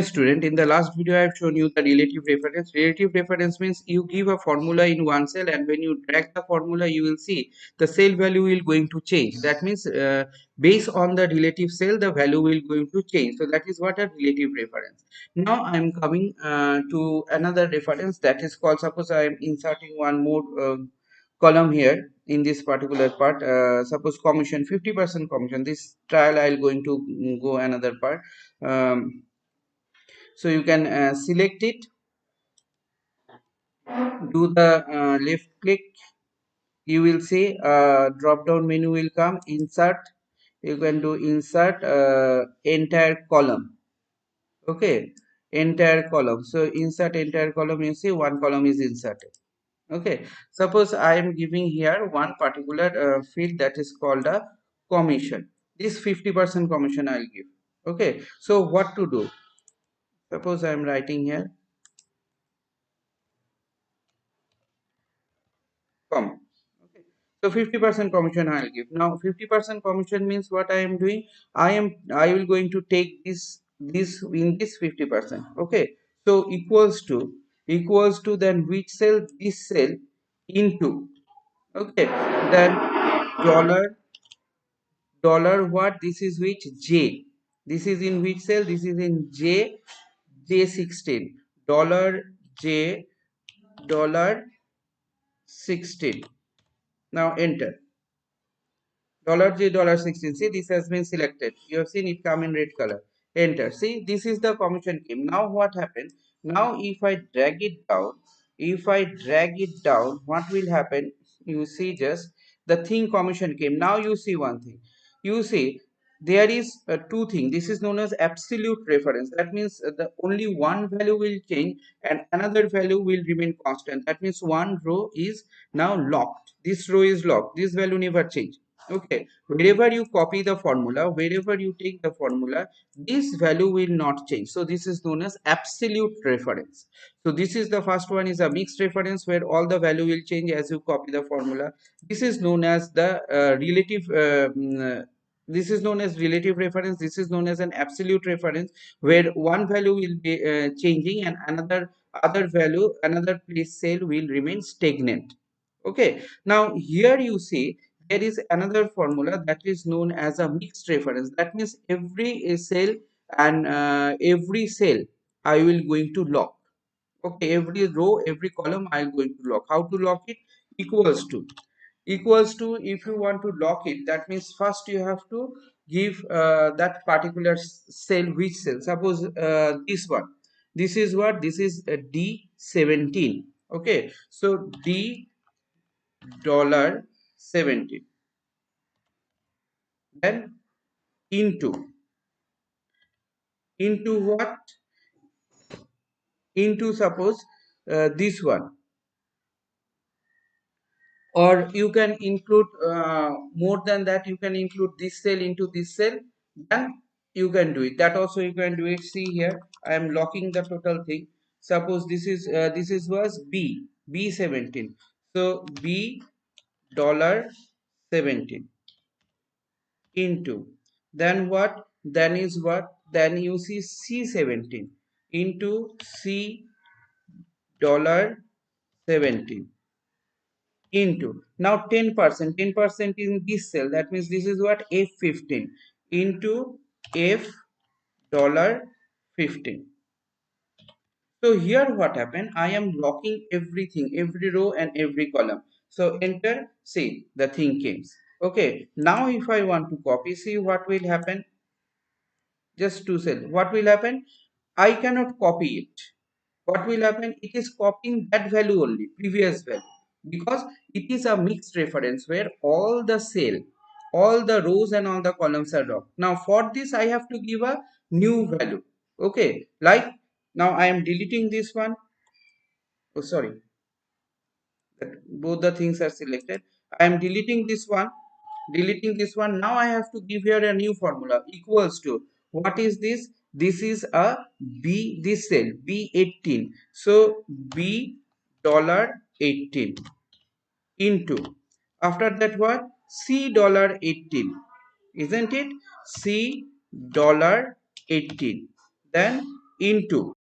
Student, in the last video I have shown you the relative reference. Relative reference means you give a formula in one cell, and when you drag the formula you will see the cell value will going to change. That means based on the relative cell the value will going to change. So that is what a relative reference. Now I am coming to another reference, that is called, suppose I am inserting one more column here in this particular part. Suppose commission 50% commission. This trial I will going to go another part. So you can select it, do the left click, you will see drop down menu will come, insert, you can do insert entire column. Okay, entire column. So insert entire column, you see one column is inserted. Okay, suppose I am giving here one particular field that is called a commission. This 50% commission I'll give. Okay, so what to do? Suppose I am writing here com. Okay. So 50% commission I will give. Now 50% commission means what I am doing. I will going to take this in this 50%. Okay. So equals to then which cell, this cell, into, okay, then dollar what, this is which, J, this is in which cell, this is in J16, dollar J, dollar 16. Now enter. $J, $16. See, this has been selected. You have seen it come in red color. Enter. See, this is the commission came. Now what happened? Now if I drag it down, what will happen? You see just the thing commission came. Now you see one thing. You see there is two things. This is known as absolute reference. That means the only one value will change and another value will remain constant. That means one row is now locked. This row is locked. This value never change. Okay, wherever you copy the formula, wherever you take the formula, this value will not change. So this is known as absolute reference. So this is the first one, is a mixed reference where all the value will change as you copy the formula. This is known as the this is known as relative reference. This is known as an absolute reference where one value will be changing and other value, another place cell will remain stagnant. Okay, now here you see there is another formula that is known as a mixed reference. That means every cell and every cell I will going to lock. Okay, every row, every column I am going to lock. How to lock it? Equals to, if you want to lock it, that means first you have to give that particular cell, which cell. Suppose this one, this is what, this is D17. Okay, so D dollar 17, then into what, into suppose this one, or you can include more than that, you can include this cell into this cell, then you can do it. That also you can do it. See here, I am locking the total thing. Suppose this is was B17. So B dollar 17 into, then what, then is what, then you see C17 into C dollar 17 into, now 10% in this cell, that means this is what, F15 into F dollar 15. So here what happened, I am locking everything, every row and every column. So enter, see the thing came. Okay, now if I want to copy, see what will happen. Just two cells, what will happen, I cannot copy it. What will happen, it is copying that value only, previous value, because it is a mixed reference where all the cell, all the rows and all the columns are locked. Now for this I have to give a new value. Okay, like now I am deleting this one. Oh sorry, both the things are selected. I am deleting this one, now I have to give here a new formula, equals to, what is this, this is a B, this cell B18, so B dollar 18 into, after that what, C dollar 18, isn't it, C dollar 18, then into